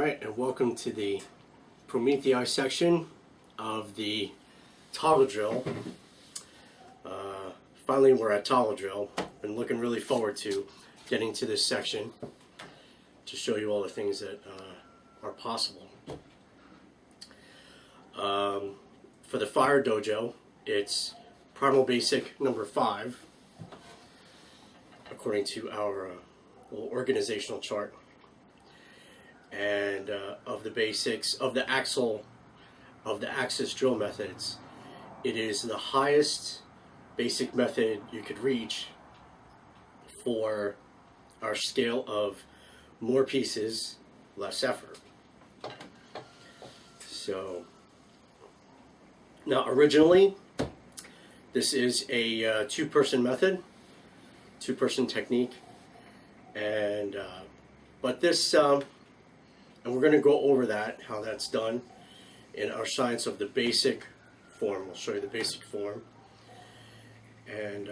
Alright, and welcome to the Prometheus section of the toggle drill. Finally we're at toggle drill. Been looking really forward to getting to this section to show you all the things that are possible. For the Fire Dojo, it's Primal Basic number 5, according to our little organizational chart. And of the basics of the axis drill methods, it is the highest basic method you could reach for our scale of more pieces, less effort. So now originally this is a two-person method, two-person technique, and but this and we're going to go over that, how that's done in our Science of the Basic form. We'll show you the basic form. And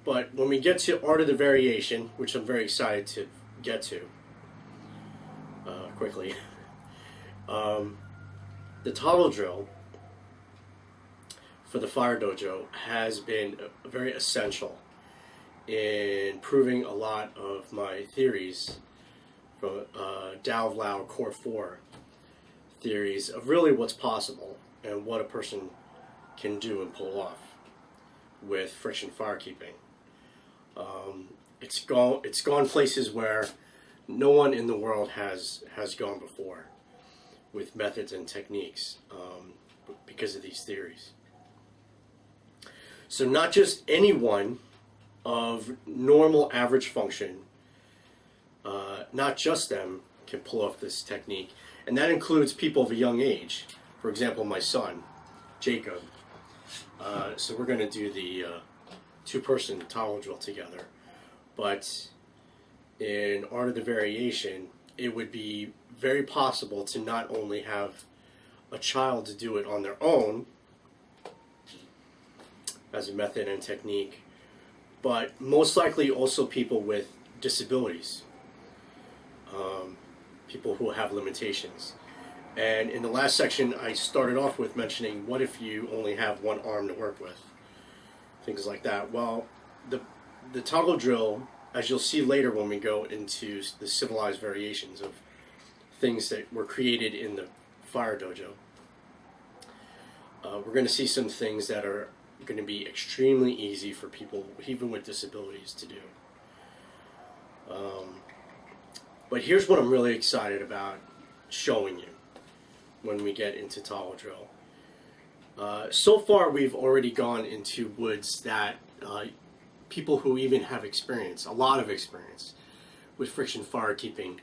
but when we get to Art of the Variation, which I'm very excited to get to quickly, the toggle drill for the Fire Dojo has been very essential in proving a lot of my theories from Tao of Lao Core 4 theories of really what's possible and what a person can do and pull off with friction firekeeping. It's gone places where no one in the world has gone before with methods and techniques because of these theories. So not just anyone of normal average function, not just them, can pull off this technique. And that includes people of a young age. For example, my son, Jacob. So we're going to do the two-person toggle drill together. But in Art of the Variation, it would be very possible to not only have a child to do it on their own as a method and technique, but most likely also people with disabilities. People who have limitations. And in the last section I started off with mentioning, what if you only have one arm to work with? Things like that. Well, the toggle drill, as you'll see later when we go into the civilized variations of things that were created in the Fire Dojo, we're going to see some things that are going to be extremely easy for people even with disabilities to do. But here's what I'm really excited about showing you when we get into toggle drill. So far we've already gone into woods that people who even have experience, a lot of experience with friction firekeeping,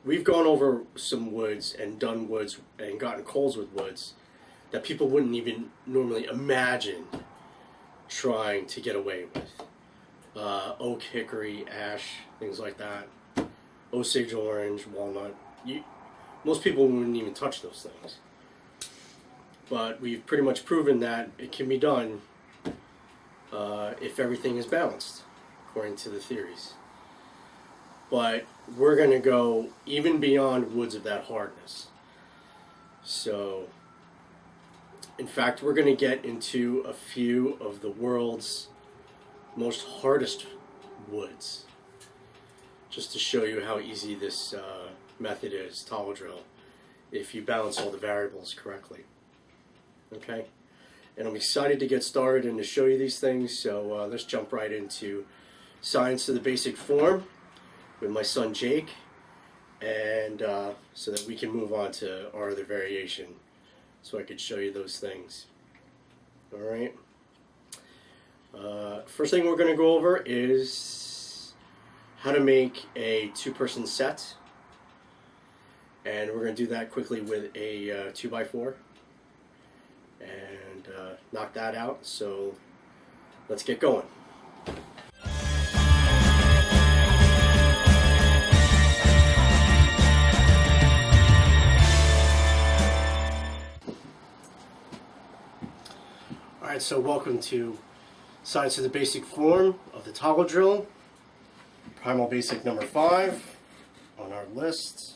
we've gone over some woods and done woods and gotten coals with woods that people wouldn't even normally imagine trying to get away with. Oak, hickory, ash, things like that. Osage orange, walnut. Most people wouldn't even touch those things. But we've pretty much proven that it can be done if everything is balanced, according to the theories. But we're going to go even beyond woods of that hardness. So, in fact, we're going to get into a few of the world's most hardest woods, just to show you how easy this method is, toggle drill, if you balance all the variables correctly. Okay? And I'm excited to get started and to show you these things, so let's jump right into Science of the Basic Form with my son Jake, and so that we can move on to Art of the Variation, so I could show you those things. Alright? First thing we're going to go over is how to make a two-person set, and we're going to do that quickly with a 2x4 and knock that out. So let's get going. Alright, so welcome to Science of the Basic Form of the toggle drill. Primal Basic number 5 on our list.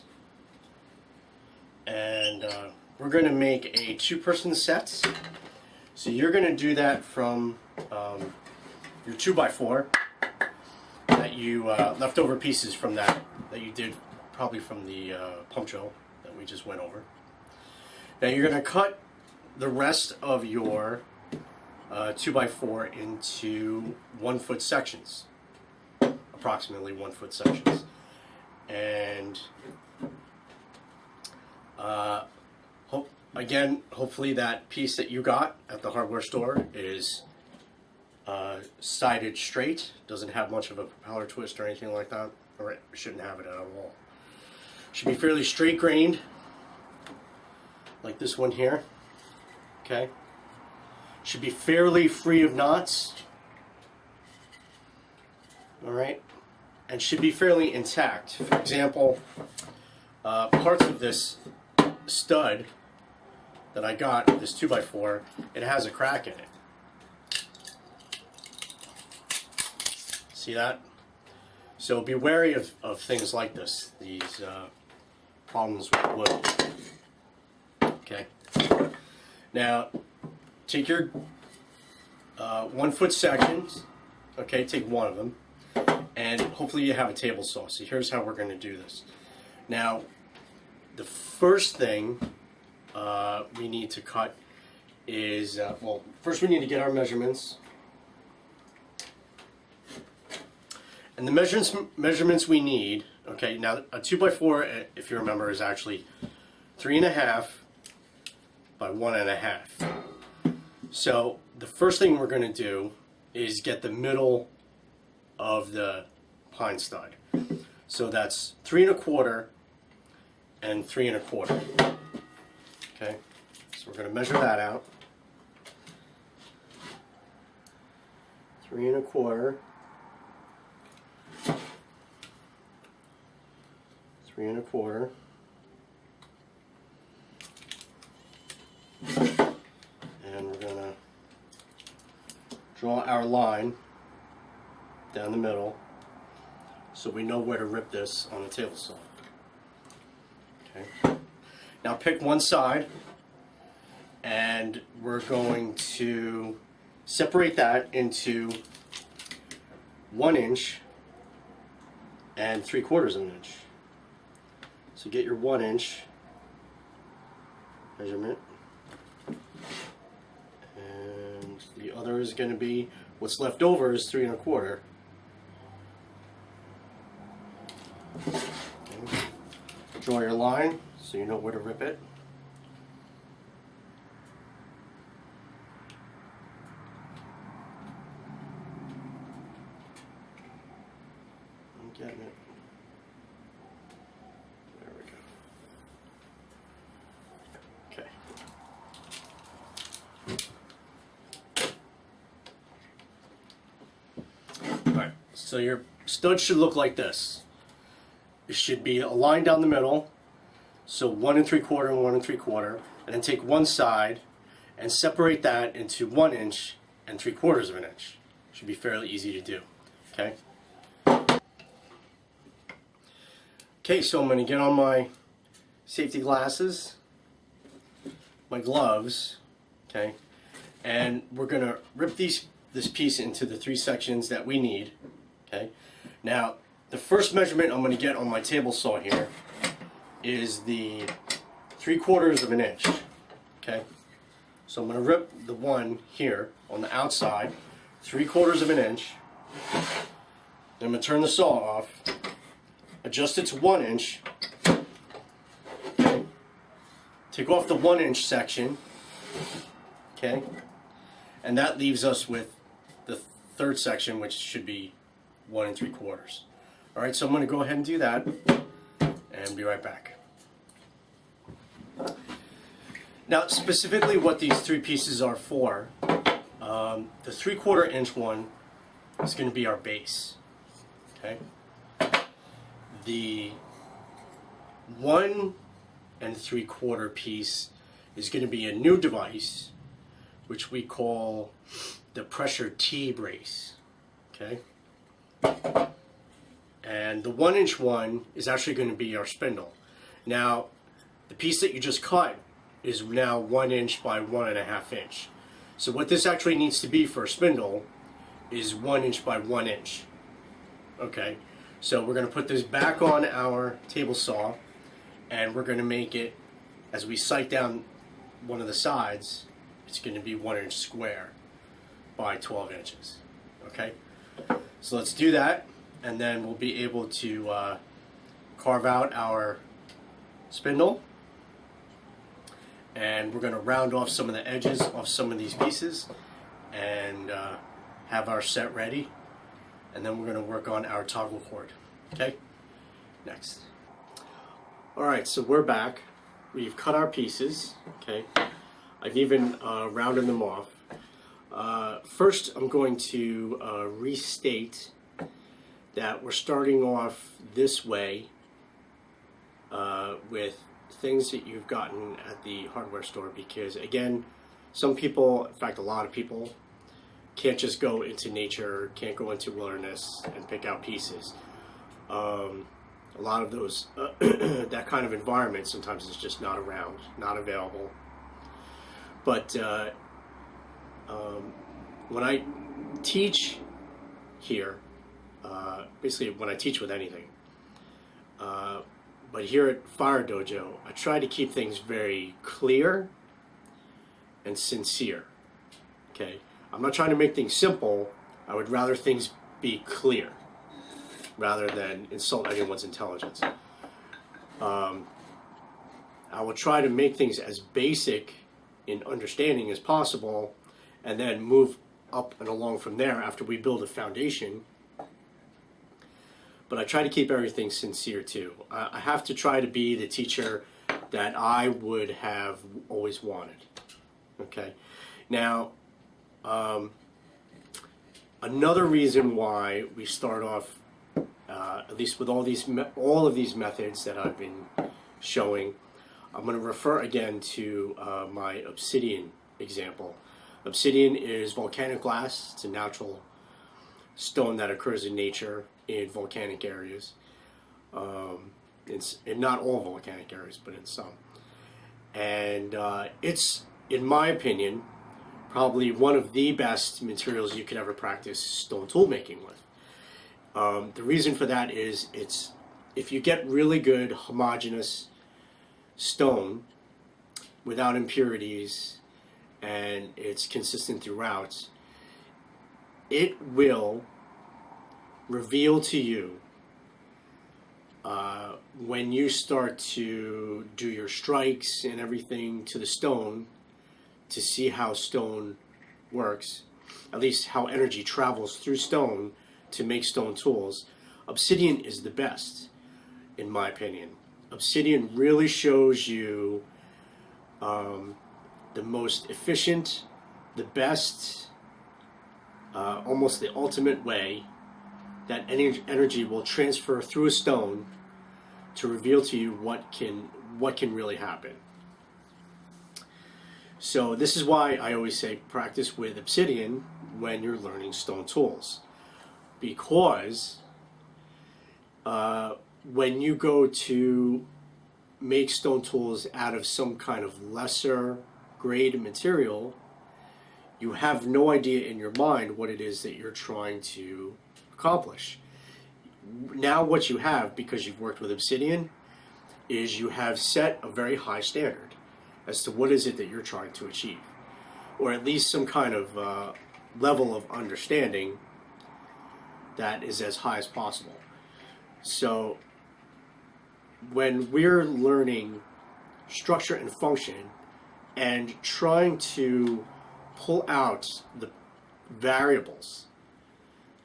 and we're going to make a 2-person set. So you're going to do that from your 2x4 that you leftover pieces from that you did probably from the pump drill that we just went over. Now you're going to cut the rest of your 2x4 into 1-foot sections, approximately 1-foot sections, and again, hopefully that piece that you got at the hardware store is sided straight, doesn't have much of a propeller twist or anything like that, or it shouldn't have it at all. Should be fairly straight grained, like this one here. Okay. Should be fairly free of knots. Alright. And should be fairly intact. For example, parts of this stud that I got, this 2x4, it has a crack in it. See that? So be wary of things like this, these problems with wood. Okay. Now, take your 1-foot sections, okay, take one of them, and hopefully you have a table saw. So here's how we're going to do this. Now, the first thing we need to cut is, well, first we need to get our measurements. And the measurements we need, okay, now a 2x4, if you remember, is actually 3.5 by 1.5. So the first thing we're going to do is get the middle of the pine stud. So that's 3.25 and 3.25. Okay, so we're going to measure that out. 3.25. 3.25. And we're going to draw our line down the middle so we know where to rip this on the table saw. Okay. Now pick one side and we're going to separate that into 1 inch and 3/4 of an inch. So get your 1 inch measurement, and the other is going to be, what's left over is 3.25. Okay. Draw your line so you know where to rip it. I'm getting it. There we go. Okay. Alright, so your stud should look like this. It should be a line down the middle, so 1 3/4 and 1 3/4, and then take one side and separate that into 1 inch and 3/4 of an inch. Should be fairly easy to do. Okay. Okay, so I'm going to get on my safety glasses, my gloves, okay, and we're going to rip this piece into the 3 sections that we need. Okay. Now, the first measurement I'm going to get on my table saw here is the 3/4 of an inch. Okay. So I'm going to rip the one here on the outside, 3/4 of an inch. Then I'm going to turn the saw off, adjust it to 1 inch. Okay. Take off the 1 inch section. Okay. And that leaves us with the third section, which should be 1 3/4. Alright, so I'm going to go ahead and do that and be right back. Now, specifically what these 3 pieces are for, the 3/4 inch one is going to be our base. Okay. The 1 3/4 piece is going to be a new device, which we call the pressure T brace. Okay. And the 1 inch one is actually going to be our spindle. Now, The piece that you just cut is now 1 inch by 1.5 inch. So what this actually needs to be for a spindle is 1 inch by 1 inch. Okay, so we're going to put this back on our table saw, and we're going to make it, as we sight down one of the sides, it's going to be 1 inch square by 12 inches. Okay, so let's do that, and then we'll be able to carve out our spindle, and we're going to round off some of the edges of some of these pieces and have our set ready, and then we're going to work on our toggle cord. Okay, next. Alright, so we're back. We've cut our pieces. Okay, I've even rounded them off. First, I'm going to restate that we're starting off this way with things that you've gotten at the hardware store, because again, some people, in fact a lot of people, can't just go into nature, can't go into wilderness and pick out pieces. A lot of those, that kind of environment sometimes is just not around, not available. But when I teach here, basically when I teach with anything, but here at Fire Dojo, I try to keep things very clear and sincere. Okay, I'm not trying to make things simple. I would rather things be clear rather than insult anyone's intelligence. I will try to make things as basic in understanding as possible, and then move up and along from there after we build a foundation. But I try to keep everything sincere too. I have to try to be the teacher that I would have always wanted. Okay. Now, another reason why we start off, at least with all of these methods that I've been showing, I'm going to refer again to my obsidian example. Obsidian is volcanic glass. It's a natural stone that occurs in nature in volcanic areas. It's in not all volcanic areas, but in some. And it's, in my opinion, probably one of the best materials you could ever practice stone tool making with. The reason for that is if you get really good homogeneous stone without impurities and it's consistent throughout, it will reveal to you when you start to do your strikes and everything to the stone to see how stone works, at least how energy travels through stone to make stone tools. Obsidian is the best, in my opinion. Obsidian really shows you the most efficient, the best, almost the ultimate way that energy will transfer through a stone to reveal to you what can really happen. So this is why I always say practice with obsidian when you're learning stone tools, because when you go to make stone tools out of some kind of lesser grade material, you have no idea in your mind what it is that you're trying to accomplish. Now what you have, because you've worked with obsidian, is you have set a very high standard as to what is it that you're trying to achieve, or at least some kind of level of understanding that is as high as possible. So when we're learning structure and function and trying to pull out the variables,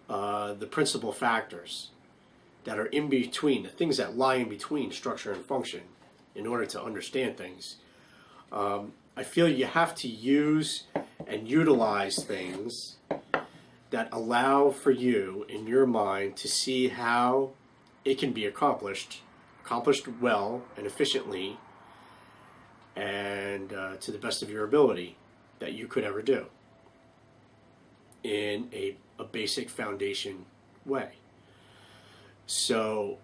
the principal factors that are in between, the things that lie in between structure and function in order to understand things, I feel you have to use and utilize things that allow for you in your mind to see how it can be accomplished well and efficiently, and to the best of your ability that you could ever do in a basic foundation way. So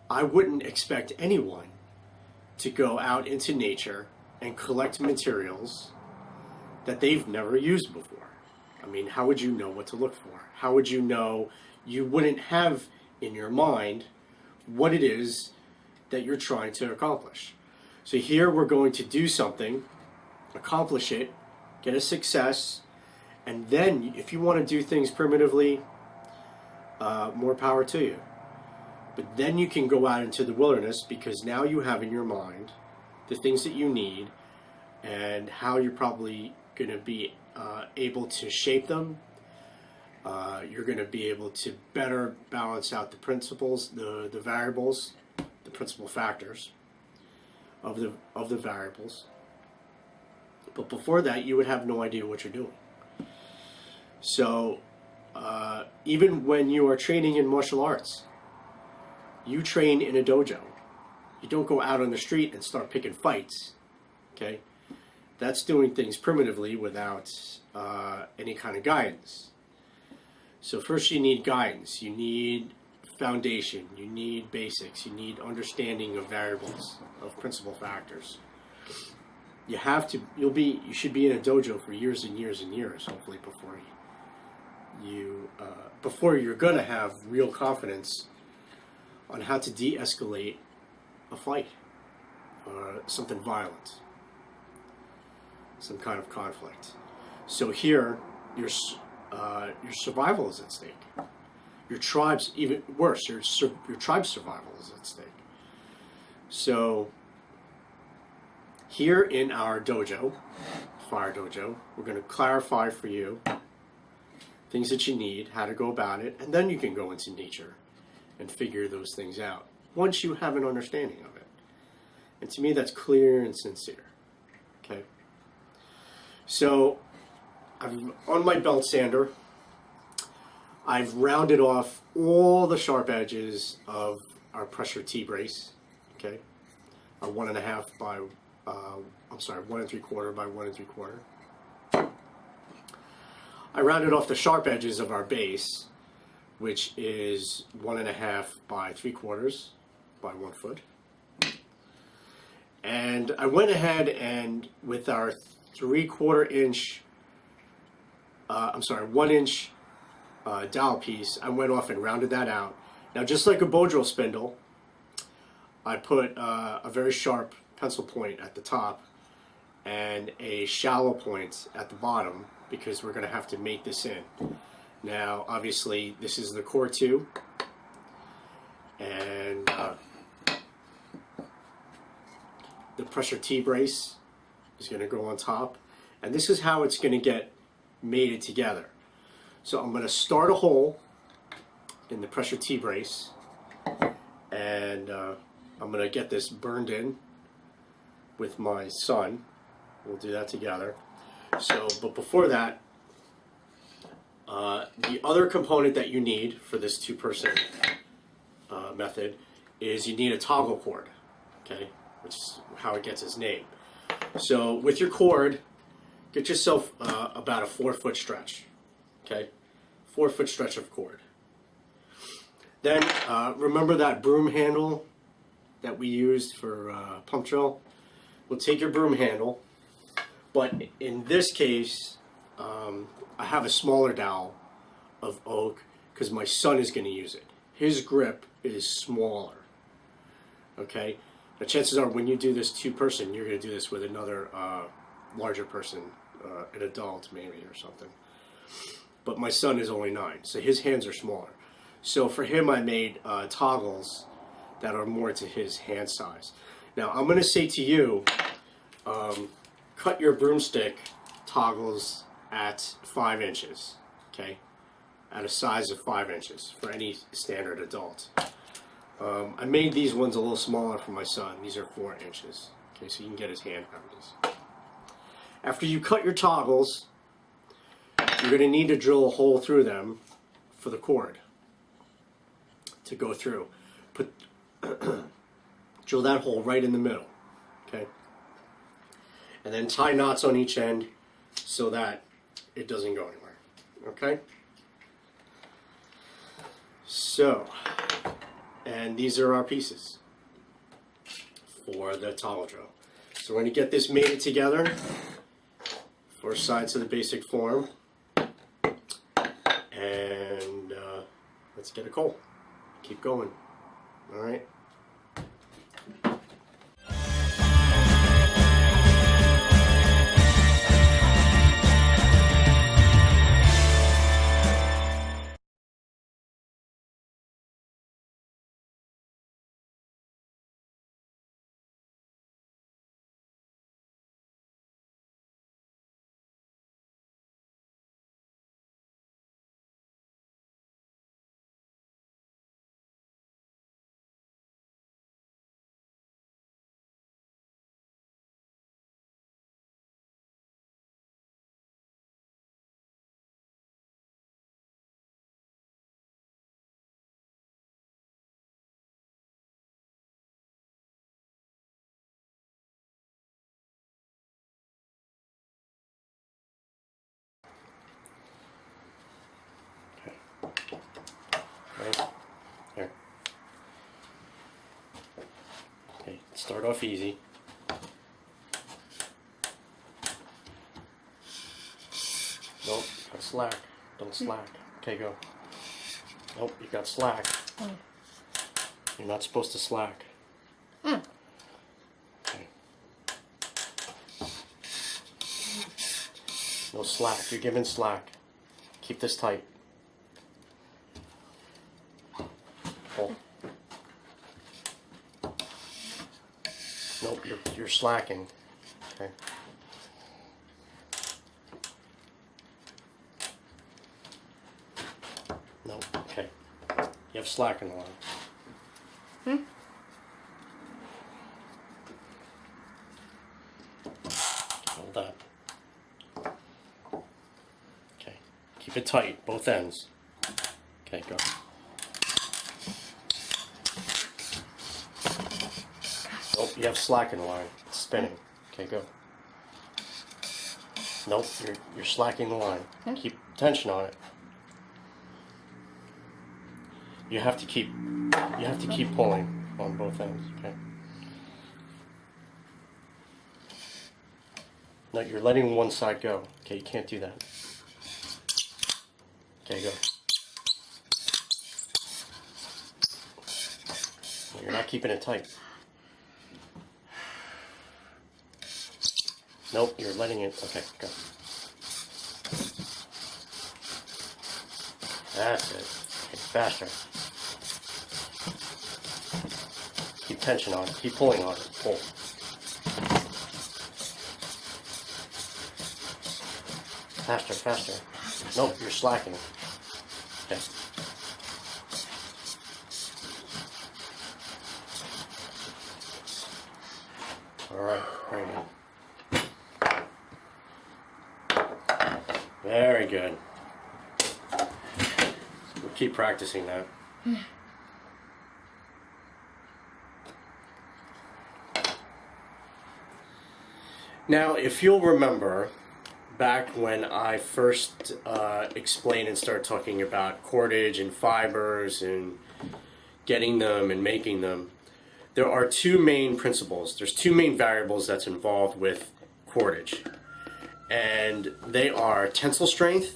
I wouldn't expect anyone to go out into nature and collect materials that they've never used before. I mean, how would you know what to look for? How would you know? You wouldn't have in your mind what it is that you're trying to accomplish. So here we're going to do something, accomplish it, get a success, and then if you want to do things primitively, more power to you. But then you can go out into the wilderness, because now you have in your mind the things that you need and how you're probably going to be able to shape them. You're going to be able to better balance out the principles, the variables, the principal factors of the variables. But before that, you would have no idea what you're doing. So even when you are training in martial arts, you train in a dojo. You don't go out on the street and start picking fights. Okay, that's doing things primitively without any kind of guidance. So first you need guidance, you need foundation, you need basics, you need understanding of variables, of principal factors. You should be in a dojo for years and years and years, hopefully, before you're gonna have real confidence on how to de-escalate a fight or something violent, some kind of conflict. So here, your survival is at stake. Your tribe's, even worse, your tribe's survival is at stake. So here in our dojo, Fire Dojo, we're going to clarify for you things that you need, how to go about it, and then you can go into nature and figure those things out once you have an understanding of it. And to me, that's clear and sincere. Okay? So I'm on my belt sander. I've rounded off all the sharp edges of our pressure T-brace. Okay? Our 1.5 by 1 3/4 by 1 3/4. I rounded off the sharp edges of our base, which is 1.5 by 3/4 by 1 foot. And I went ahead and with our 3/4 inch, 1 inch dowel piece, I went off and rounded that out. Now, just like a bow drill spindle, I put a very sharp pencil point at the top and a shallow point at the bottom, because we're going to have to mate this in. Now, obviously, this is the core 2, and the pressure T-brace is going to go on top, and this is how it's going to get mated together. So I'm going to start a hole in the pressure T-brace, and I'm going to get this burned in with my son. We'll do that together. So, but before that, the other component that you need for this 2-person method is you need a toggle cord, okay, which is how it gets its name. So with your cord, get yourself about a 4-foot stretch, okay, 4-foot stretch of cord. Then remember that broom handle that we used for pump drill? We'll take your broom handle, but in this case, I have a smaller dowel of oak because my son is going to use it. His grip is smaller. Okay? Now, chances are when you do this 2-person, you're going to do this with another larger person, an adult maybe or something. But my son is only 9, so his hands are smaller. So for him, I made toggles that are more to his hand size. Now, I'm going to say to you, cut your broomstick toggles at 5 inches, okay? At a size of 5 inches for any standard adult. I made these ones a little smaller for my son. These are 4 inches, okay, so you can get his hand around these. After you cut your toggles, you're going to need to drill a hole through them for the cord to go through. Drill that hole right in the middle, okay? And then tie knots on each end so that it doesn't go anywhere, okay? So, and these are our pieces for the toggle drill. So we're going to get this mated together, 4 sides of the basic form, and let's get a coal. Keep going. All right. Right here. Okay, start off easy. Nope, got slack. Don't slack. Okay, go. Nope, you got slack. You're not supposed to slack. Okay. No slack. You're giving slack. Keep this tight. Pull. Nope, you're slacking. Okay. Nope. Okay. You have slack in the line. Hold that. Okay. Keep it tight, both ends. Okay, go. Nope, you have slack in the line. It's spinning. Okay, go. Nope, you're slacking the line. Keep tension on it. You have to keep pulling on both ends. Okay. No, you're letting one side go. Okay, you can't do that. Okay, go. No, you're not keeping it tight. Nope, you're letting it. Okay, go. That's it. Okay, faster. Keep tension on it. Keep pulling on it. Pull. Faster, faster. Nope, you're slacking. Okay. Alright, very good. Very good. We'll keep practicing that. Now, if you'll remember, back when I first explained and started talking about cordage and fibers and getting them and making them, there are two main principles. There's two main variables that's involved with cordage. And they are tensile strength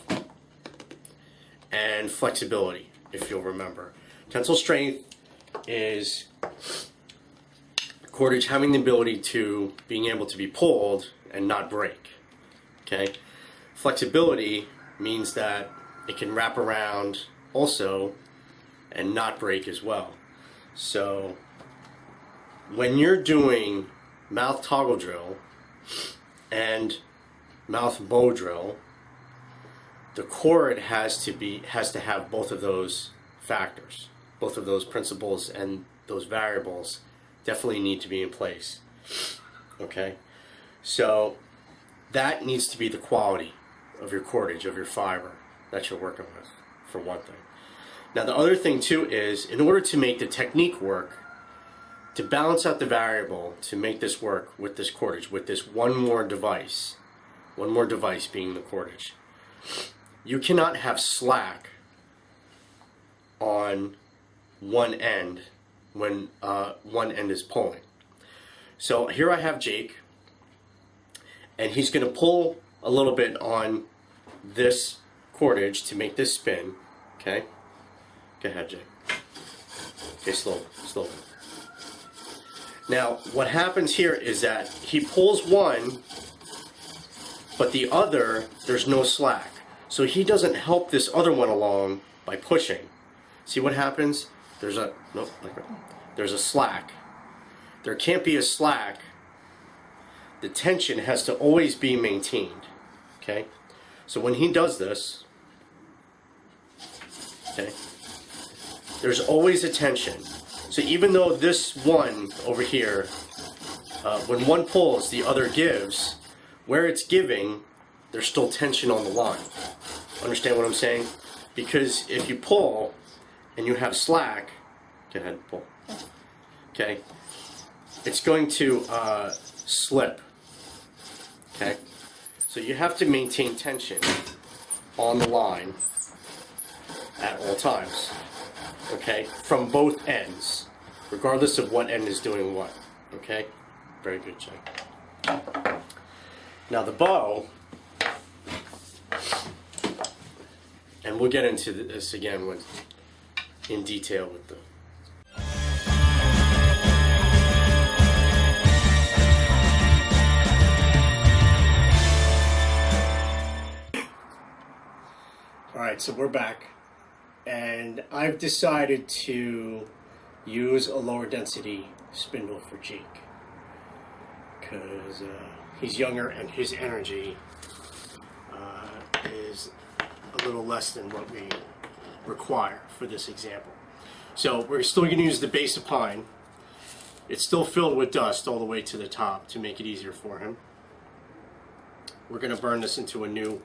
and flexibility, if you'll remember. Tensile strength is cordage having the ability to being able to be pulled and not break. Okay? Flexibility means that it can wrap around also and not break as well. So when you're doing mouth toggle drill and mouth bow drill, the cord has to have both of those factors, both of those principles, and those variables definitely need to be in place. Okay, so that needs to be the quality of your cordage, of your fiber that you're working with, for one thing. Now the other thing too is, in order to make the technique work, to balance out the variable, to make this work with this cordage, with this one more device being the cordage, you cannot have slack on one end when one end is pulling. So here I have Jake, and he's going to pull a little bit on this cordage to make this spin. Okay? Go ahead, Jake. Okay, slowly, slowly. Now, what happens here is that he pulls one, but the other, there's no slack. So he doesn't help this other one along by pushing. See what happens? There's a, nope, there's a slack. There can't be a slack. The tension has to always be maintained. Okay? So when he does this, okay, there's always a tension. So even though this one over here, when one pulls, the other gives, where it's giving, there's still tension on the line. Understand what I'm saying? Because if you pull and you have slack, go ahead, pull. Okay, it's going to slip. Okay, so you have to maintain tension on the line at all times. Okay, from both ends, regardless of what end is doing what. Okay, very good, Jake. Now the bow, and we'll get into this again in detail with the. All right, so we're back. And I've decided to use a lower density spindle for Jake because he's younger and his energy is a little less than what we require for this example. So we're still going to use the base of pine. It's still filled with dust all the way to the top to make it easier for him. We're going to burn this into a new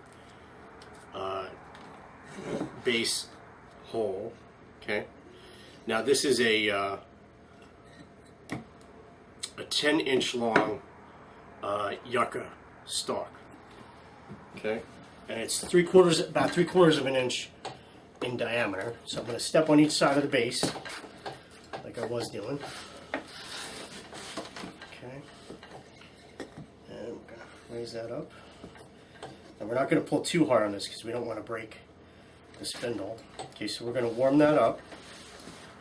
base hole. Okay. Now this is a 10-inch long yucca stalk. Okay, and it's about three quarters of an inch in diameter. So I'm going to step on each side of the base, like I was doing. Okay, and we're going to raise that up. And we're not going to pull too hard on this because we don't want to break the spindle. Okay, so we're going to warm that up.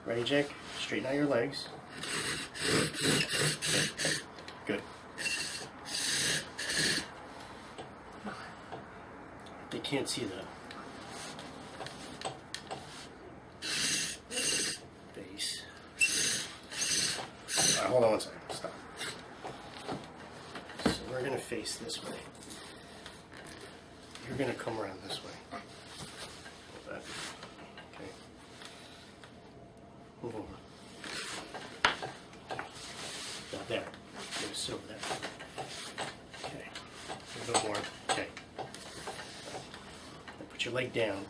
Ready, Jake? Straighten out your legs. Good. They can't see the base. All right, hold on one second. Stop. So we're going to face this way. You're going to come around this way. Okay. Move over. Now there. You're going to sit over there. Okay. A little more. Okay. Now put your leg down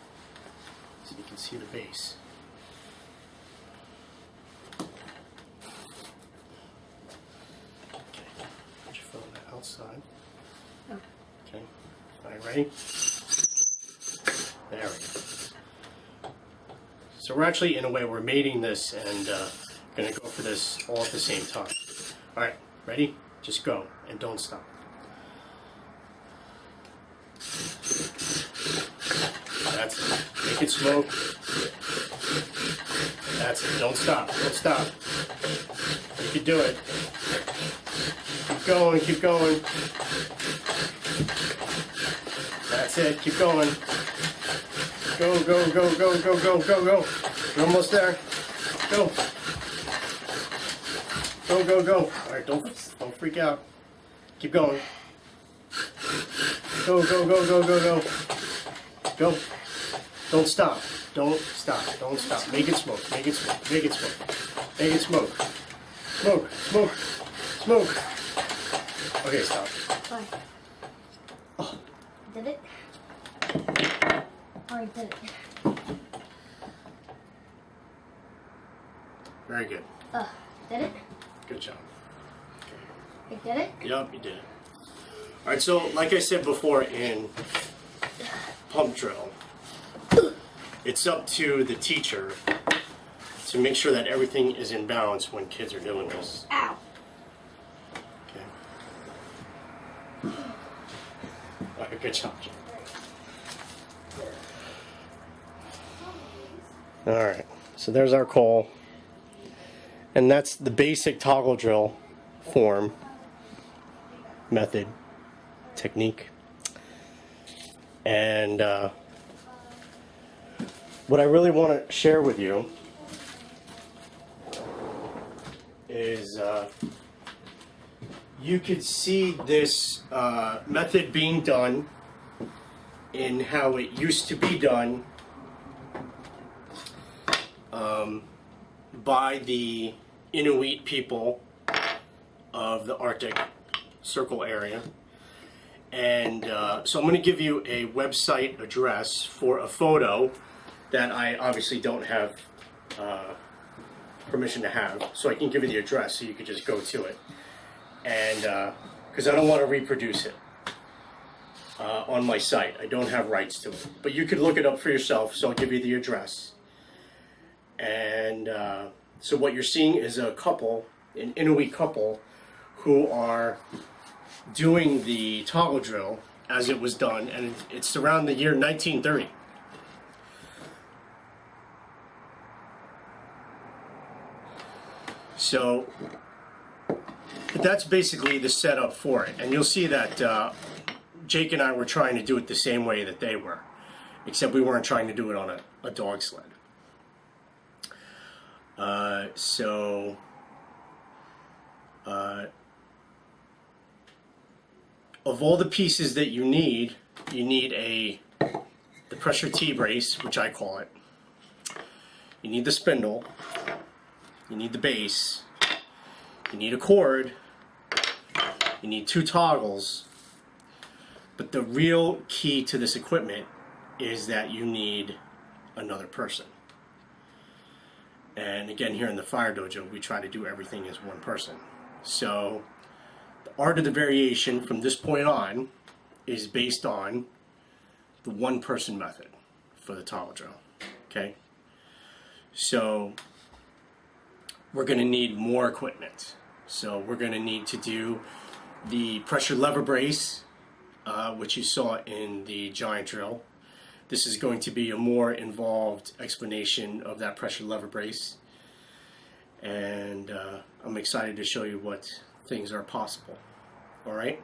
so you can see the base. Okay. Put your foot on the outside. Oh. Okay. All right, ready? There we go. So we're actually, in a way, we're mating this and going to go for this all at the same time. All right, ready? Just go and don't stop. That's it. Make it smoke. That's it. Don't stop. Don't stop. You can do it. Keep going. Keep going. That's it. Keep going. Go, go, go, go, go, go, go, go. You're almost there. Go. Go, go, go. All right, don't freak out. Keep going. Go, go, go, go, go, go. Go. Don't stop. Don't stop. Don't stop. Make it smoke. Make it smoke. Make it smoke. Make it smoke. Smoke. Smoke. Smoke. Okay, stop. Why? Oh. Did it? I did it. Very good. Did it? Good job. It did it? Yep, you did it. All right, so like I said before in pump drill, it's up to the teacher to make sure that everything is in balance when kids are doing this. Ow. All right, good job. All right, so there's our coal, and that's the basic toggle drill form, method, technique. And what I really want to share with you is you could see this method being done in how it used to be done by the Inuit people of the Arctic Circle area. And so I'm going to give you a website address for a photo that I obviously don't have permission to have, so I can give you the address so you could just go to it. And because I don't want to reproduce it on my site, I don't have rights to it. But you could look it up for yourself, so I'll give you the address. And so what you're seeing is a couple, an Inuit couple, who are doing the toggle drill as it was done, and it's around the year 1930. So that's basically the setup for it, and you'll see that Jake and I were trying to do it the same way that they were, except we weren't trying to do it on a dog sled. Of all the pieces that you need the pressure T-brace, which I call it. You need the spindle. You need the base. You need a cord. You need 2 toggles. But the real key to this equipment is that you need another person. And again, here in the Fire Dojo, we try to do everything as one person. So the art of the variation from this point on is based on the one-person method for the toggle drill. Okay? So we're going to need more equipment. So we're going to need to do the pressure lever brace, which you saw in the giant drill. This is going to be a more involved explanation of that pressure lever brace. And I'm excited to show you what things are possible. Alright?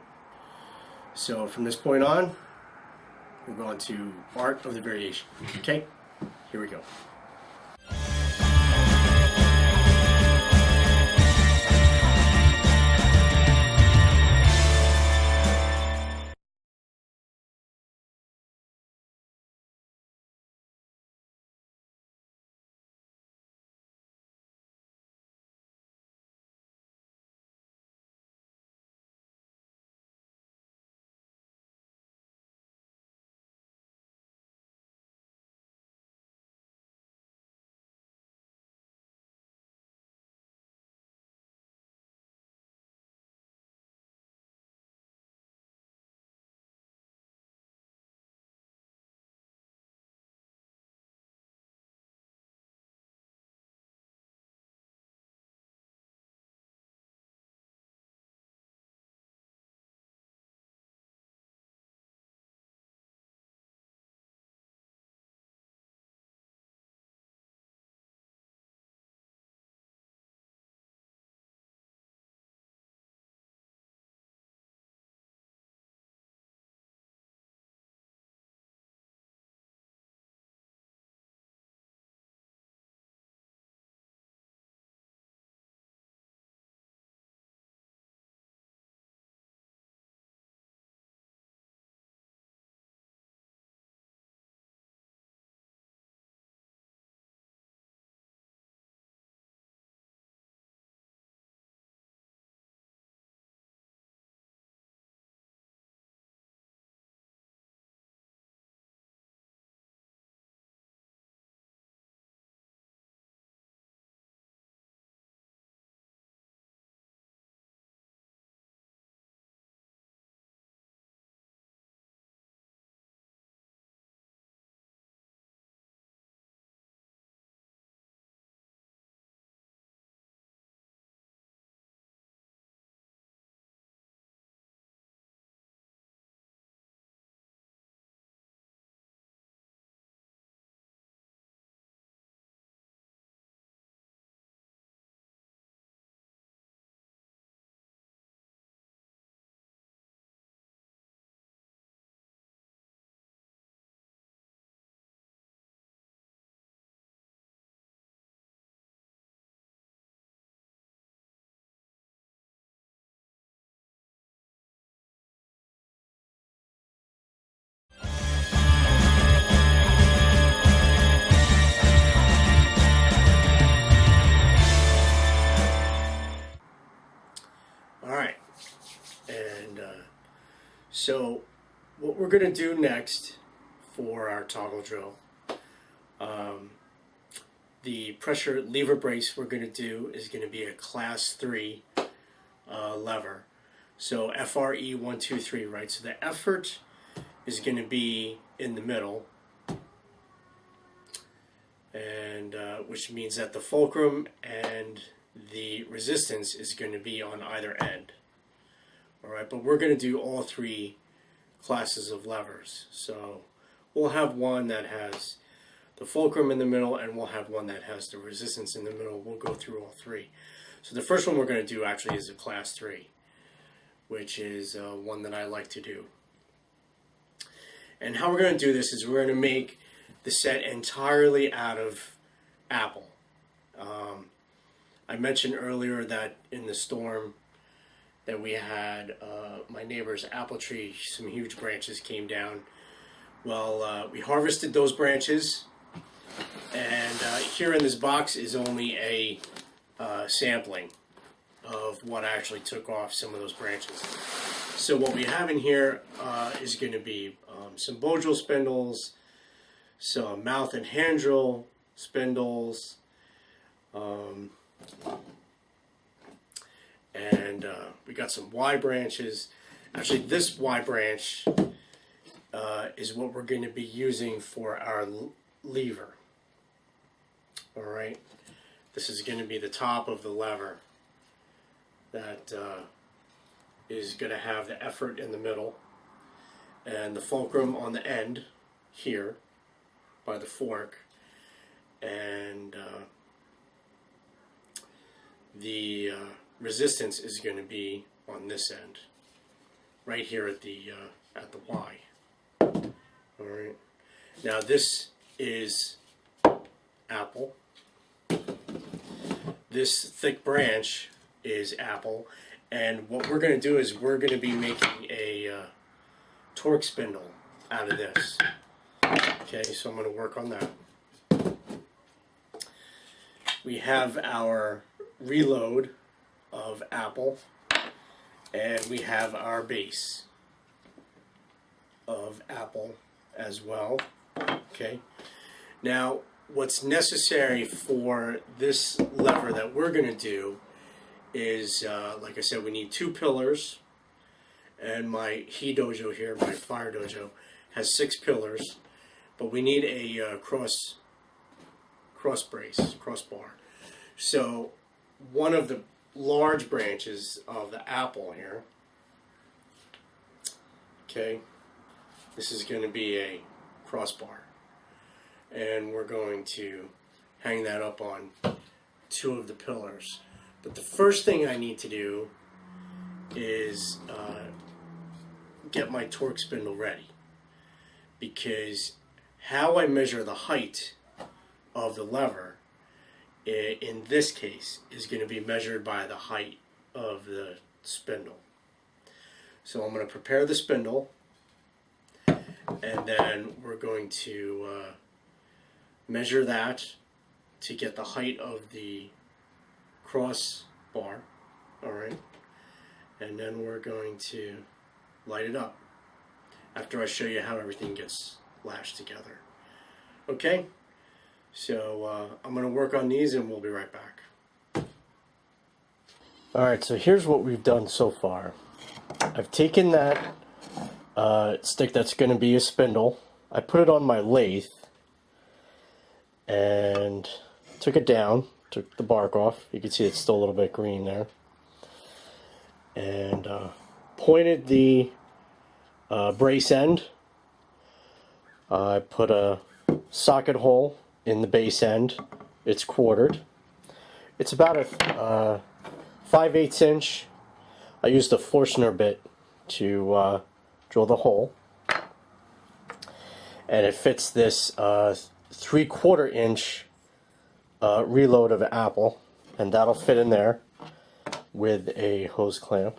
So from this point on, we're going to art of the variation. Okay? Here we go. All right, and so what we're going to do next for our toggle drill, the pressure lever brace we're going to do is going to be a class 3 lever. So FRE 1, 2, 3, right? So the effort is going to be in the middle, and which means that the fulcrum and the resistance is going to be on either end. All right, but we're going to do all 3 classes of levers. So we'll have one that has the fulcrum in the middle, and we'll have one that has the resistance in the middle. We'll go through all 3. So the first one we're going to do actually is a class 3, which is one that I like to do. And how we're going to do this is we're going to make the set entirely out of apple. I mentioned earlier that in the storm that we had, my neighbor's apple tree, some huge branches came down. Well, we harvested those branches, and here in this box is only a sampling of what actually took off some of those branches. So what we have in here is going to be some bow drill spindles, some mouth and hand drill spindles, and we got some Y branches. Actually, this Y branch is what we're going to be using for our lever. All right, this is going to be the top of the lever that is going to have the effort in the middle and the fulcrum on the end here by the fork, and the resistance is going to be on this end, right here at the Y. All right. Now this is apple. This thick branch is apple, and what we're going to do is we're going to be making a torque spindle out of this. Okay, so I'm going to work on that. We have our reload of apple, and we have our base of apple as well. Okay, now what's necessary for this lever that we're going to do is, like I said, we need 2 pillars, and my He Dojo here, my Fire Dojo, has 6 pillars, but we need a cross bar. So one of the large branches of the apple here, okay, this is going to be a crossbar, and we're going to hang that up on 2 of the pillars. But the first thing I need to do is get my torque spindle ready, because how I measure the height of the lever in this case is going to be measured by the height of the spindle. So I'm going to prepare the spindle, and then we're going to measure that to get the height of the cross bar. All right, and then we're going to light it up after I show you how everything gets lashed together. Okay, so I'm going to work on these, and we'll be right back. Alright, so here's what we've done so far. I've taken that stick that's going to be a spindle, I put it on my lathe, and took it down, took the bark off. You can see it's still a little bit green there. And pointed the brace end. I put a socket hole in the base end. It's quartered. It's about a 5/8 inch. I used a Forstner bit to drill the hole, and it fits this 3/4 inch reload of apple, and that'll fit in there with a hose clamp.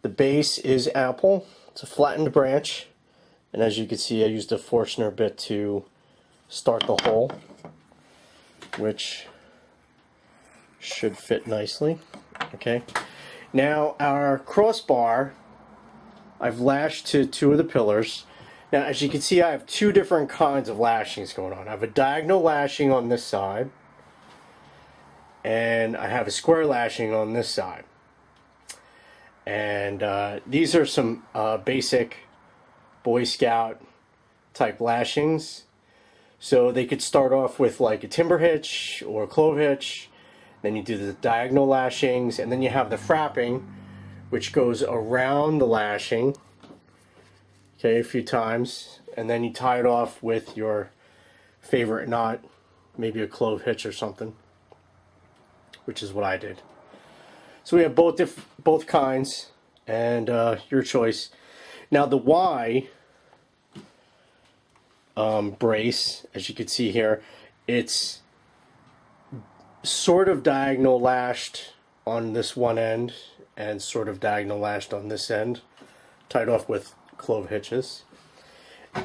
The base is apple. It's a flattened branch, and as you can see, I used a Forstner bit to start the hole, which should fit nicely. Okay, Now our crossbar, I've lashed to 2 of the pillars. Now as you can see, I have 2 different kinds of lashings going on. I have a diagonal lashing on this side, and I have a square lashing on this side. And these are some basic Boy Scout type lashings. So they could start off with like a timber hitch or a clove hitch, then you do the diagonal lashings, and then you have the frapping, which goes around the lashing, okay, a few times, and then you tie it off with your favorite knot, maybe a clove hitch or something, which is what I did. So we have both kinds, and your choice. Now the Y brace, as you can see here, it's sort of diagonal lashed on this one end and sort of diagonal lashed on this end, tied off with clove hitches.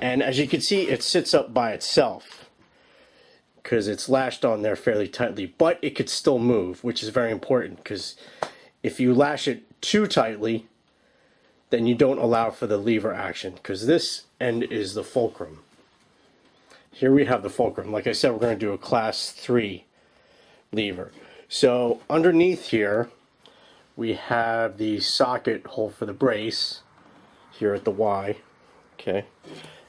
And as you can see, it sits up by itself because it's lashed on there fairly tightly, but it could still move, which is very important, because if you lash it too tightly, then you don't allow for the lever action, because this end is the fulcrum. Here we have the fulcrum. Like I said, we're going to do a class 3 lever. So underneath here, we have the socket hole for the brace here at the Y, okay,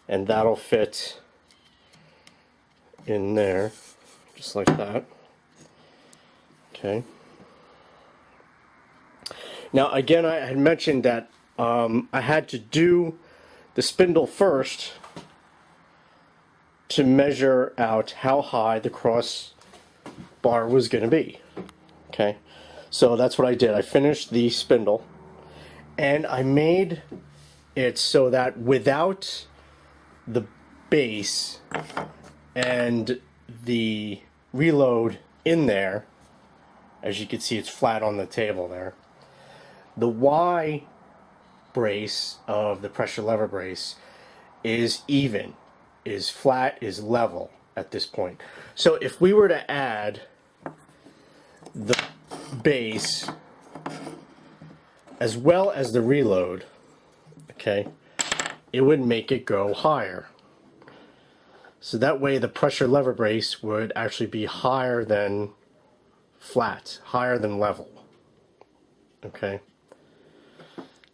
and that'll fit in there, just like that, okay. Now again, I had mentioned that I had to do the spindle first to measure out how high the cross bar was going to be, okay. So that's what I did. I finished the spindle, and I made it so that without the base and the reload in there, as you can see, it's flat on the table there, the Y brace of the pressure lever brace is even, is flat, is level at this point. So if we were to add the base as well as the reload, okay, it would make it go higher. So that way the pressure lever brace would actually be higher than flat, higher than level, okay.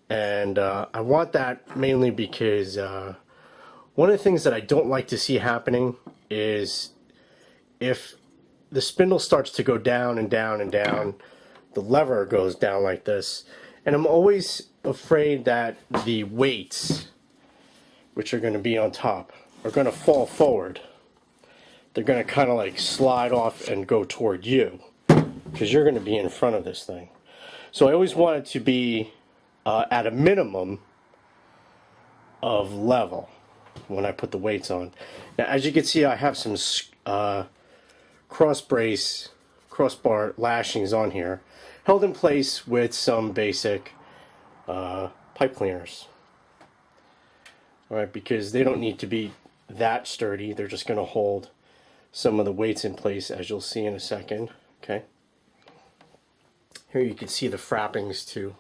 And I want that mainly because one of the things that I don't like to see happening is if the spindle starts to go down and down and down, the lever goes down like this, and I'm always afraid that the weights, which are going to be on top, are going to fall forward. They're going to kind of like slide off and go toward you, because you're going to be in front of this thing. So I always want it to be at a minimum of level when I put the weights on. Now as you can see, I have some crossbar lashings on here, held in place with some basic pipe cleaners. Alright, because they don't need to be that sturdy, they're just going to hold some of the weights in place, as you'll see in a second. Okay. Here you can see the frappings too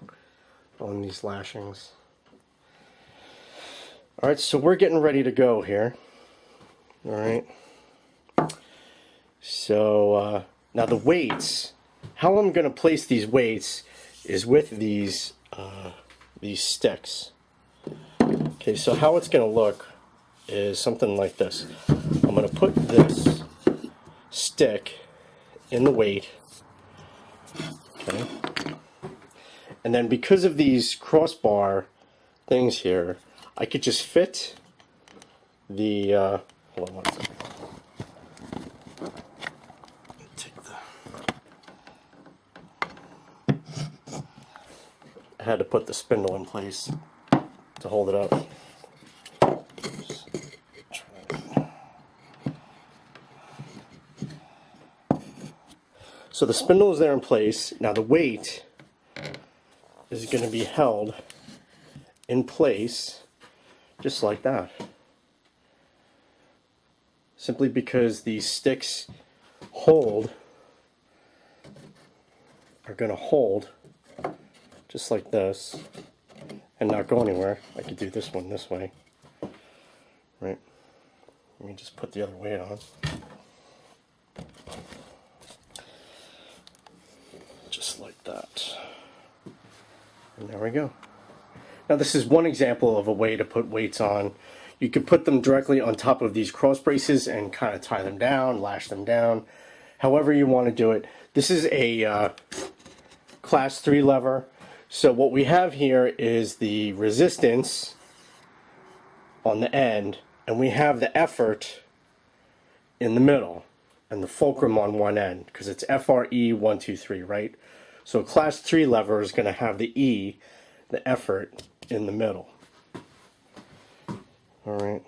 on these lashings. Alright, so we're getting ready to go here. Alright. So now the weights, how I'm going to place these weights is with these sticks. Okay, so how it's going to look is something like this. I'm going to put this stick in the weight, okay, and then because of these crossbar things here, I could just fit the hold on one second. I had to put the spindle in place to hold it up. So the spindle is there in place. Now the weight is going to be held in place just like that. Simply because these sticks are going to hold just like this, and not go anywhere. I could do this one this way, right? Let me just put the other weight on. Just like that. And there we go. Now this is one example of a way to put weights on. You could put them directly on top of these cross braces and kind of tie them down, lash them down, however you want to do it. This is a class 3 lever. So what we have here is the resistance on the end, and we have the effort in the middle, and the fulcrum on one end, because it's FRE 1, 2, 3, right? So a class 3 lever is going to have the E, the effort, in the middle. All right.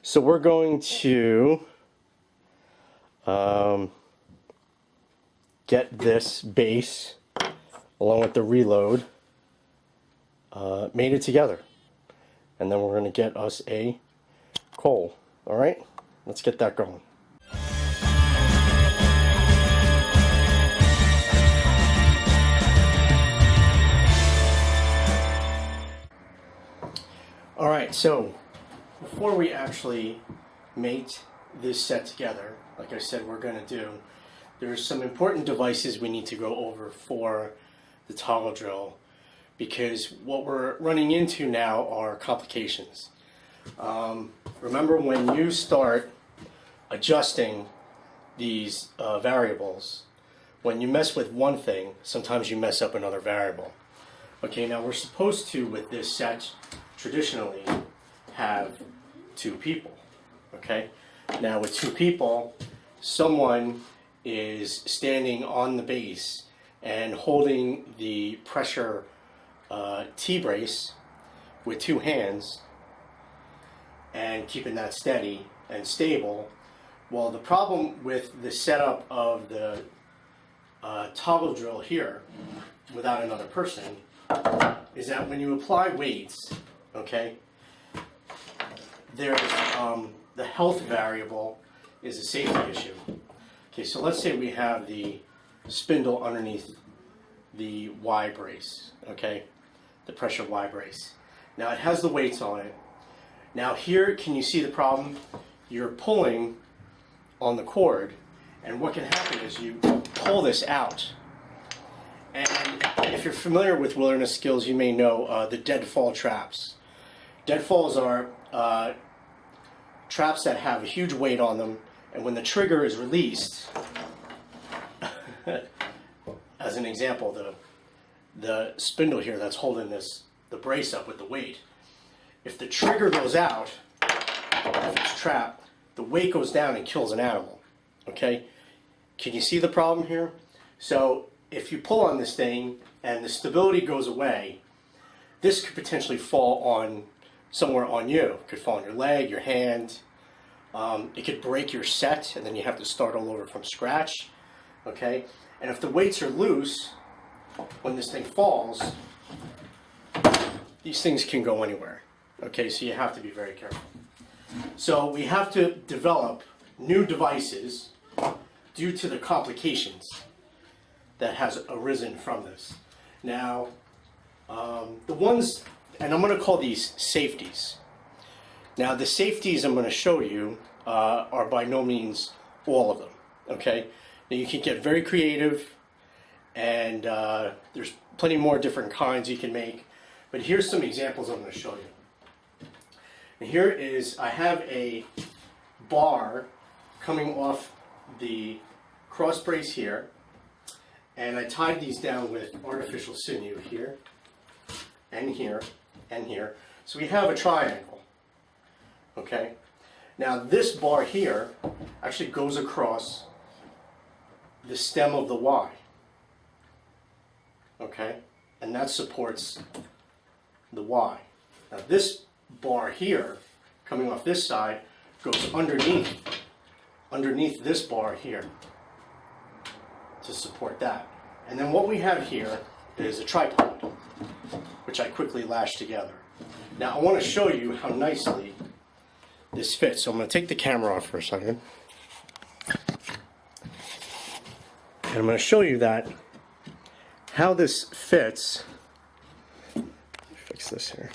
So we're going to get this base along with the reload mated together, and then we're going to get us a coal. All right, let's get that going. All right, so before we actually mate this set together, like I said we're going to do, there's some important devices we need to go over for the toggle drill, because what we're running into now are complications. Remember, when you start adjusting these variables, when you mess with one thing, sometimes you mess up another variable. Okay, now we're supposed to, with this set, traditionally have 2 people. Okay, now with 2 people, someone is standing on the base and holding the pressure T-brace with 2 hands and keeping that steady and stable. Well, the problem with the setup of the toggle drill here without another person is that when you apply weights, okay, there's the health variable is a safety issue. Okay, so let's say we have the spindle underneath the Y brace, okay, the pressure Y brace. Now it has the weights on it. Now here, can you see the problem? You're pulling on the cord, and what can happen is you pull this out. And if you're familiar with wilderness skills, you may know the deadfall traps. Deadfalls are traps that have a huge weight on them, and when the trigger is released, as an example, the spindle here that's holding the brace up with the weight, if the trigger goes out, if it's trapped, the weight goes down and kills an animal. Okay? Can you see the problem here? So if you pull on this thing and the stability goes away, this could potentially fall on somewhere on you. It could fall on your leg, your hand. It could break your set, and then you have to start all over from scratch. Okay? And if the weights are loose, when this thing falls, these things can go anywhere. Okay, so you have to be very careful. So we have to develop new devices due to the complications that has arisen from this. Now, the ones, and I'm going to call these safeties. Now, the safeties I'm going to show you are by no means all of them. Okay, now you can get very creative, and there's plenty more different kinds you can make. But here's some examples I'm going to show you. And here is, I have a bar coming off the cross brace here, and I tied these down with artificial sinew here, and here, and here. So we have a triangle. Okay? Now this bar here actually goes across the stem of the Y. Okay? And that supports the Y. Now this bar here, coming off this side, goes underneath this bar here to support that. And then what we have here is a tripod, which I quickly lashed together. Now I want to show you how nicely this fits. So I'm going to take the camera off for a second. And I'm going to show you that how this fits. Let me fix this here.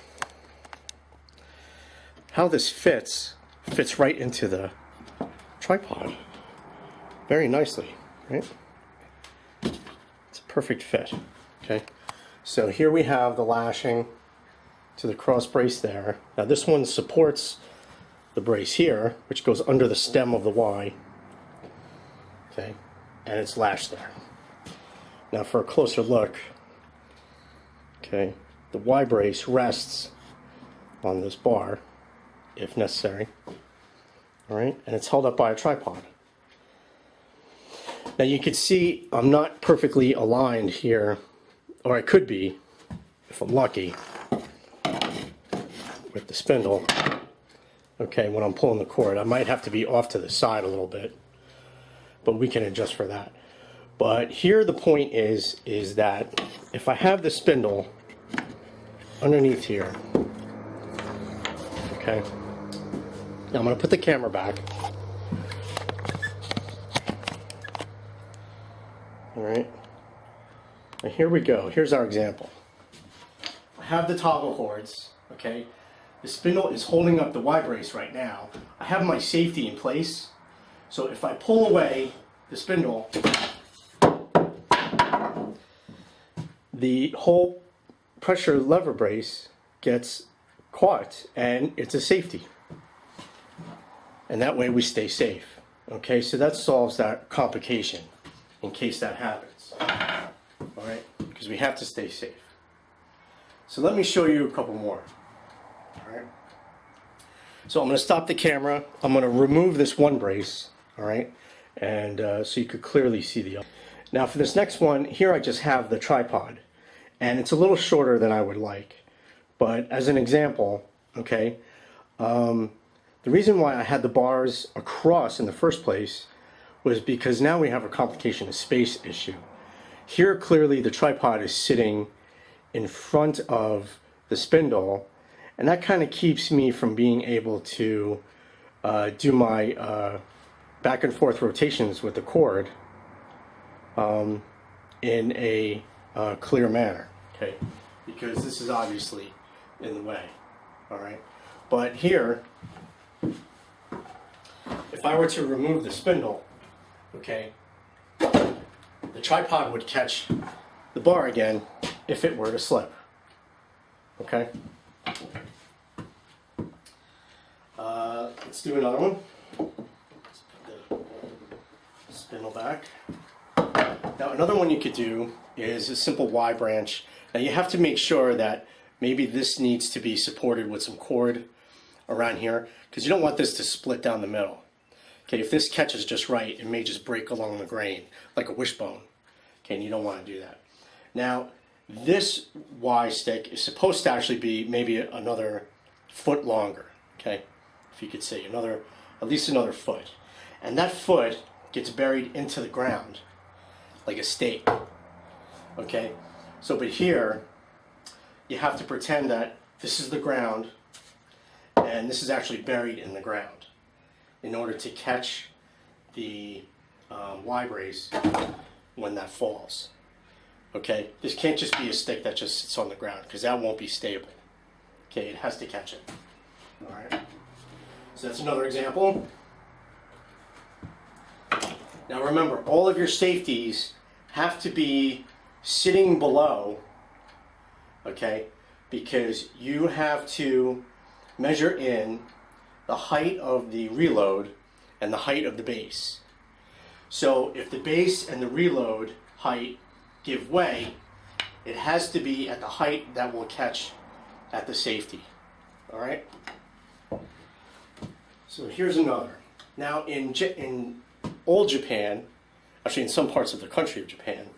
How this fits right into the tripod very nicely, right? It's a perfect fit. Okay, so here we have the lashing to the cross brace there. Now this one supports the brace here, which goes under the stem of the Y. Okay, and it's lashed there. Now for a closer look, okay, the Y brace rests on this bar if necessary. All right, and it's held up by a tripod. Now you can see I'm not perfectly aligned here, or I could be if I'm lucky with the spindle. Okay, when I'm pulling the cord, I might have to be off to the side a little bit, but we can adjust for that. But here the point is that if I have the spindle underneath here, okay, now I'm going to put the camera back. All right, and here we go. Here's our example. I have the toggle cords, okay? The spindle is holding up the Y brace right now. I have my safety in place, so if I pull away the spindle, the whole pressure lever brace gets caught, and it's a safety. And that way we stay safe. Okay, so that solves that complication in case that happens. All right, because we have to stay safe. So let me show you a couple more. All right. So I'm going to stop the camera. I'm going to remove this one brace. All right, and so you could clearly see the other. Now for this next one, here I just have the tripod, and it's a little shorter than I would like. But as an example, okay, the reason why I had the bars across in the first place was because now we have a complication, a space issue. Here clearly the tripod is sitting in front of the spindle, and that kind of keeps me from being able to do my back and forth rotations with the cord in a clear manner, okay? Because this is obviously in the way, all right? But here, if I were to remove the spindle, okay, the tripod would catch the bar again if it were to slip, okay? Let's do another one. Let's put the spindle back. Now another one you could do is a simple Y branch. Now you have to make sure that maybe this needs to be supported with some cord around here, because you don't want this to split down the middle. Okay, if this catches just right, it may just break along the grain like a wishbone. Okay, and you don't want to do that. Now this Y stick is supposed to actually be maybe another foot longer. Okay, if you could see at least another foot, and that foot gets buried into the ground like a stake. Okay, so but here you have to pretend that this is the ground and this is actually buried in the ground in order to catch the Y brace when that falls. Okay, this can't just be a stick that just sits on the ground, because that won't be stable. Okay, it has to catch it. All right, so that's another example. Now remember, all of your safeties have to be sitting below, okay, because you have to measure in the height of the reload and the height of the base. So if the base and the reload height give way, it has to be at the height that will catch at the safety. All right? So here's another. Now in old Japan, actually in some parts of the country of Japan,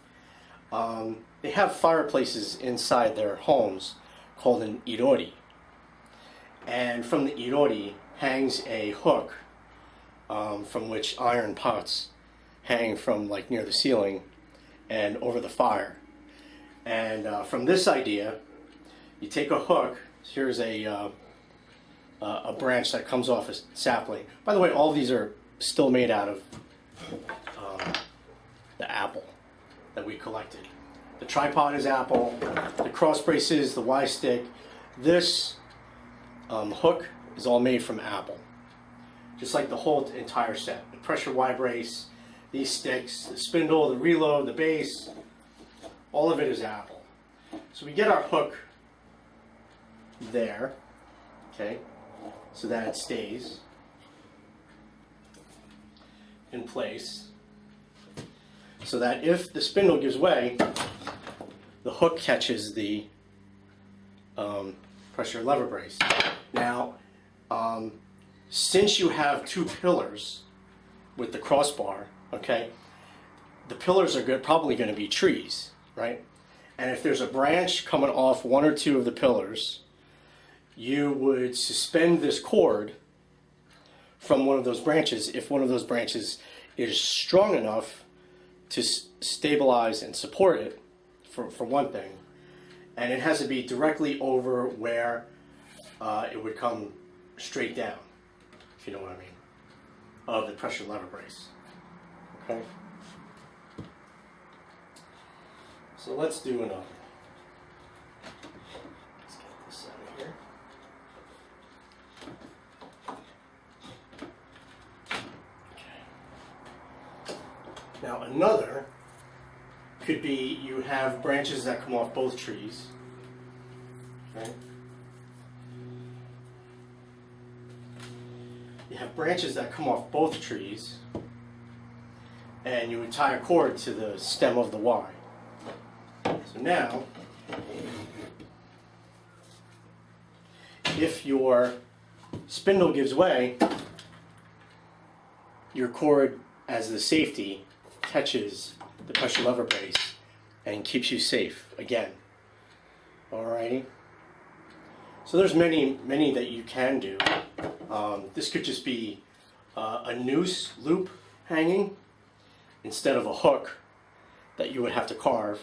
they have fireplaces inside their homes called an irori. And from the irori hangs a hook from which iron pots hang from like near the ceiling and over the fire. And from this idea, you take a hook. Here's a branch that comes off a sapling. By the way, all these are still made out of the apple. that we collected. The tripod is Apple, the cross braces, the Y stick. This hook is all made from Apple. Just like the whole entire set. The pressure Y brace, these sticks, the spindle, the reload, the base, all of it is Apple. So we get our hook there, okay, so that it stays in place, so that if the spindle gives way, the hook catches the pressure lever brace. Now, since you have two pillars with the crossbar, okay, the pillars are probably going to be trees, right? And if there's a branch coming off one or two of the pillars, you would suspend this cord from one of those branches if one of those branches is strong enough to stabilize and support it, for one thing. And it has to be directly over where it would come straight down, if you know what I mean, of the pressure lever brace. Okay? So let's do another. Let's get this out of here. Now another could be you have branches that come off both trees. Okay? You have branches that come off both trees, and you would tie a cord to the stem of the Y. So now, if your spindle gives way, your cord, as the safety, catches the pressure lever brace and keeps you safe again. Alrighty. So there's many that you can do. This could just be a noose loop hanging instead of a hook that you would have to carve.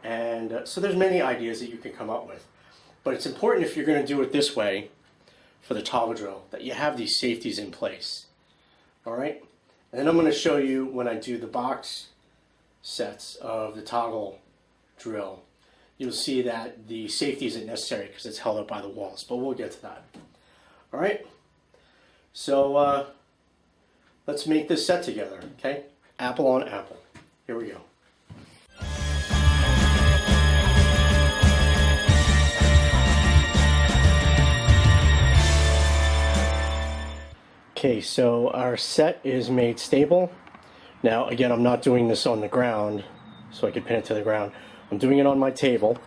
And so there's many ideas that you can come up with. But it's important, if you're going to do it this way for the toggle drill, that you have these safeties in place. Alright? And then I'm going to show you when I do the box sets of the toggle drill. You'll see that the safety isn't necessary because it's held up by the walls, but we'll get to that. Alright? So let's make this set together, okay? Apple on Apple. Here we go. Okay, so our set is made stable. Now, again, I'm not doing this on the ground, so I can pin it to the ground. I'm doing it on my table.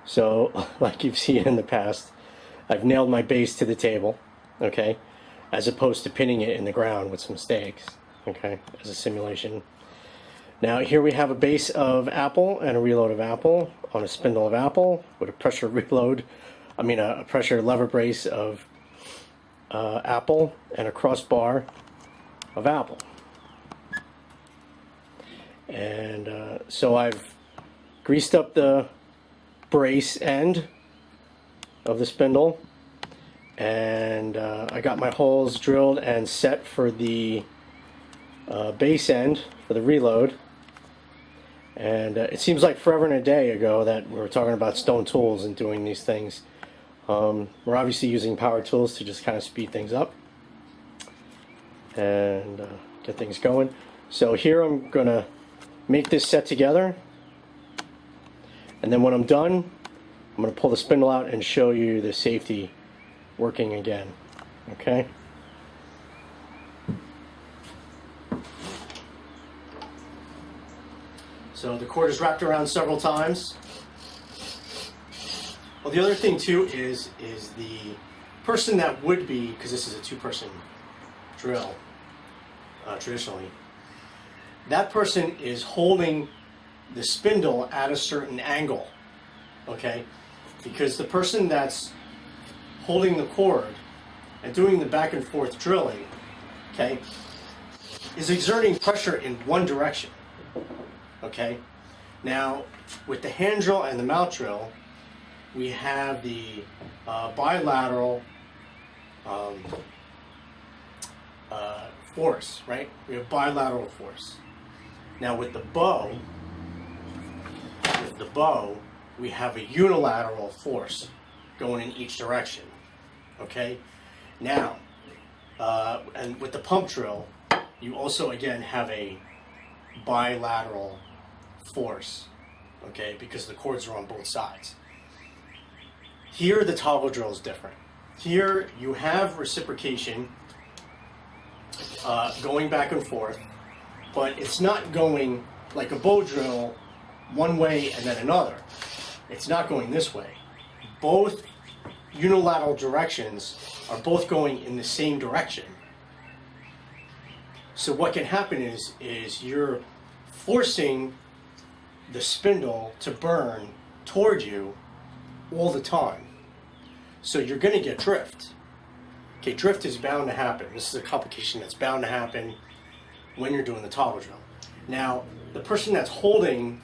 So, like you've seen in the past, I've nailed my base to the table, okay, as opposed to pinning it in the ground with some stakes, okay, as a simulation. Now, here we have a base of Apple and a reload of Apple on a spindle of Apple with a pressure a pressure lever brace of Apple and a crossbar of Apple. And so I've greased up the brace end of the spindle, and I got my holes drilled and set for the base end for the reload. And it seems like forever and a day ago that we were talking about stone tools and doing these things. We're obviously using power tools to just kind of speed things up and get things going. So here I'm going to make this set together, and then when I'm done, I'm going to pull the spindle out and show you the safety working again. Okay? So the cord is wrapped around several times. Well, the other thing too is the person that would be, because this is a two-person drill, traditionally, that person is holding the spindle at a certain angle, okay? Because the person that's holding the cord and doing the back and forth drilling, okay, is exerting pressure in one direction, okay? Now, with the hand drill and the mount drill, we have the bilateral force, right? We have bilateral force. Now with the bow, we have a unilateral force going in each direction. Okay? Now, and with the pump drill, you also again have a bilateral force, okay, because the cords are on both sides. Here the toggle drill is different. Here you have reciprocation going back and forth, but it's not going like a bow drill one way and then another. It's not going this way. Both unilateral directions are both going in the same direction. So what can happen is you're forcing the spindle to burn toward you all the time. So you're going to get drift. Okay, drift is bound to happen. This is a complication that's bound to happen when you're doing the toggle drill. Now, the person that's holding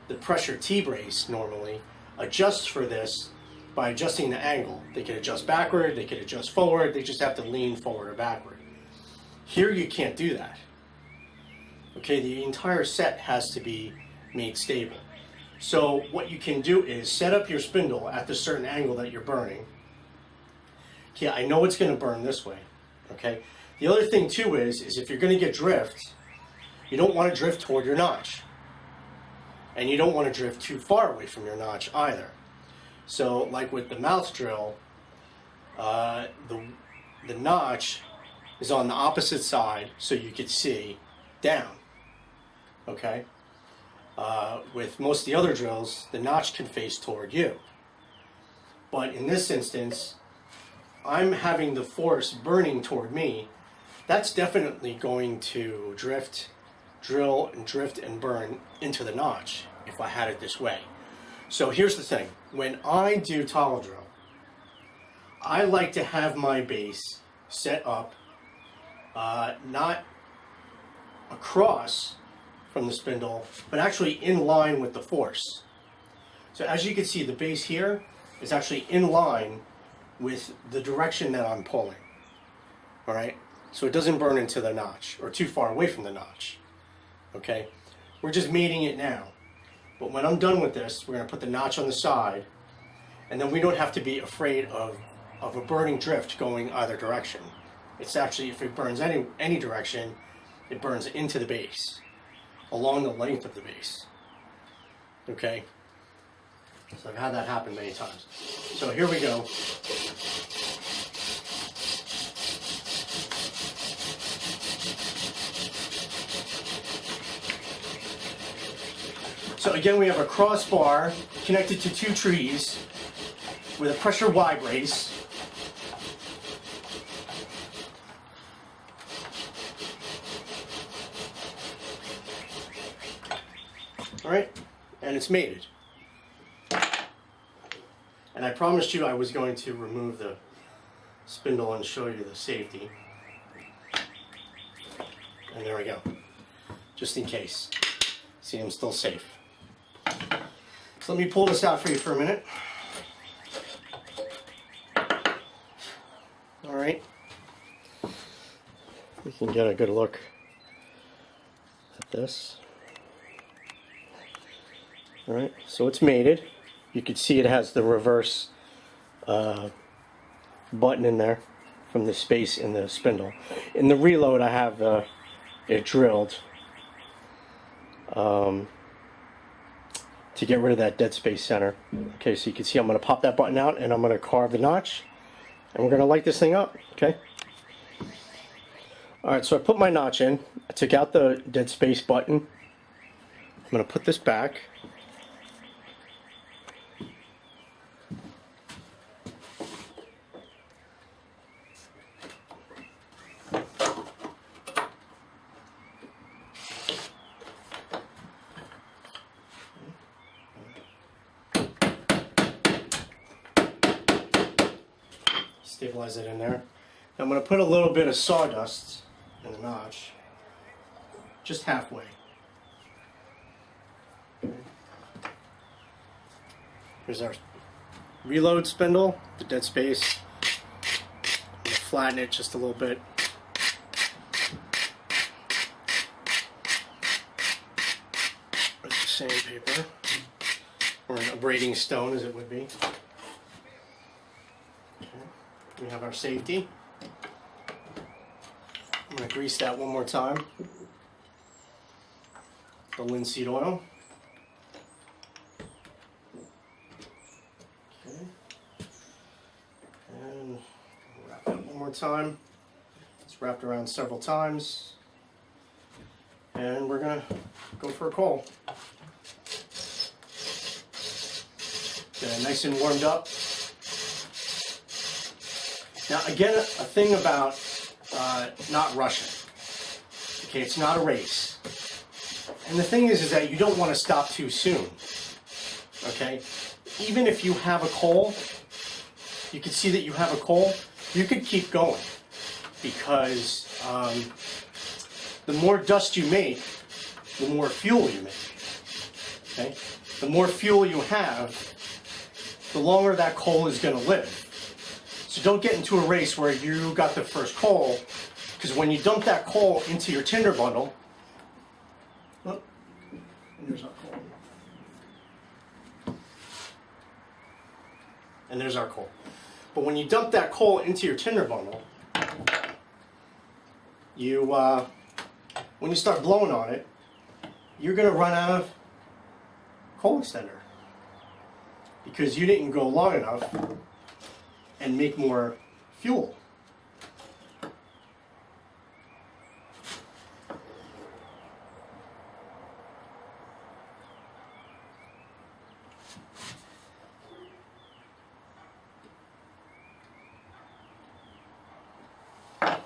the pressure T-brace normally adjusts for this by adjusting the angle. They can adjust backward, they can adjust forward, they just have to lean forward or backward. Here you can't do that. Okay, the entire set has to be made stable. So what you can do is set up your spindle at the certain angle that you're burning. Okay, I know it's going to burn this way. Okay. The other thing too is if you're going to get drift, you don't want to drift toward your notch, and you don't want to drift too far away from your notch either. So, like with the mouth drill, the notch is on the opposite side, so you could see down. Okay. With most of the other drills, the notch can face toward you. But in this instance, I'm having the force burning toward me. That's definitely going to drill and burn into the notch if I had it this way. So here's the thing. When I do toggle drill, I like to have my base set up not across from the spindle, but actually in line with the force. So as you can see, the base here is actually in line with the direction that I'm pulling. All right? So it doesn't burn into the notch or too far away from the notch. Okay? We're just mating it now. But when I'm done with this, we're going to put the notch on the side, and then we don't have to be afraid of a burning drift going either direction. It's actually, if it burns any direction, it burns into the base, along the length of the base. Okay? So I've had that happen many times. So here we go. So again, we have a crossbar connected to two trees with a pressure Y brace. All right, and it's mated. And I promised you I was going to remove the spindle and show you the safety. And there we go, just in case. See, I'm still safe. So let me pull this out for you for a minute. All right. We can get a good look at this. All right, so it's mated. You can see it has the reverse button in there from the space in the spindle. In the reload, I have it drilled to get rid of that dead space center. Okay, so you can see I'm going to pop that button out, and I'm going to carve the notch, and we're going to light this thing up. Okay. All right, so I put my notch in. I took out the dead space button. I'm going to put this back. Stabilize it in there. I'm going to put a little bit of sawdust in the notch, just halfway. Here's our reload spindle, the dead space. I'm going to flatten it just a little bit. with the sandpaper, or an abrading stone as it would be. Okay. We have our safety. I'm going to grease that one more time. The linseed oil. Okay. And wrap that one more time. It's wrapped around several times. And we're going to go for a coal. Get it nice and warmed up. Now again, a thing about not rushing. Okay, it's not a race. And the thing is that you don't want to stop too soon. Okay? Even if you have a coal, you can see that you have a coal, you could keep going. Because the more dust you make, the more fuel you make. Okay? The more fuel you have, the longer that coal is going to live. So don't get into a race where you got the first coal, because when you dump that coal into your tinder bundle, oh, and there's our coal. And there's our coal. But when you dump that coal into your tinder bundle, you when you start blowing on it, you're going to run out of coal extender because you didn't go long enough and make more fuel. Let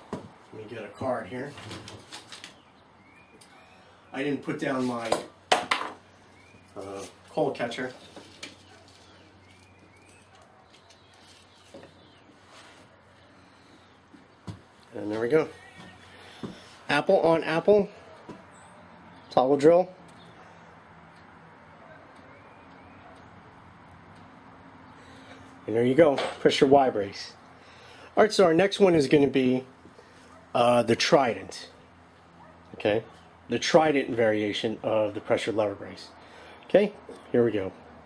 me get a card here. I didn't put down my coal catcher. And there we go. Apple on apple. Toggle drill. And there you go. Pressure Y brace. Alright, so our next one is going to be the Trident. Okay? The Trident variation of the pressure lever brace. Okay? Here we go.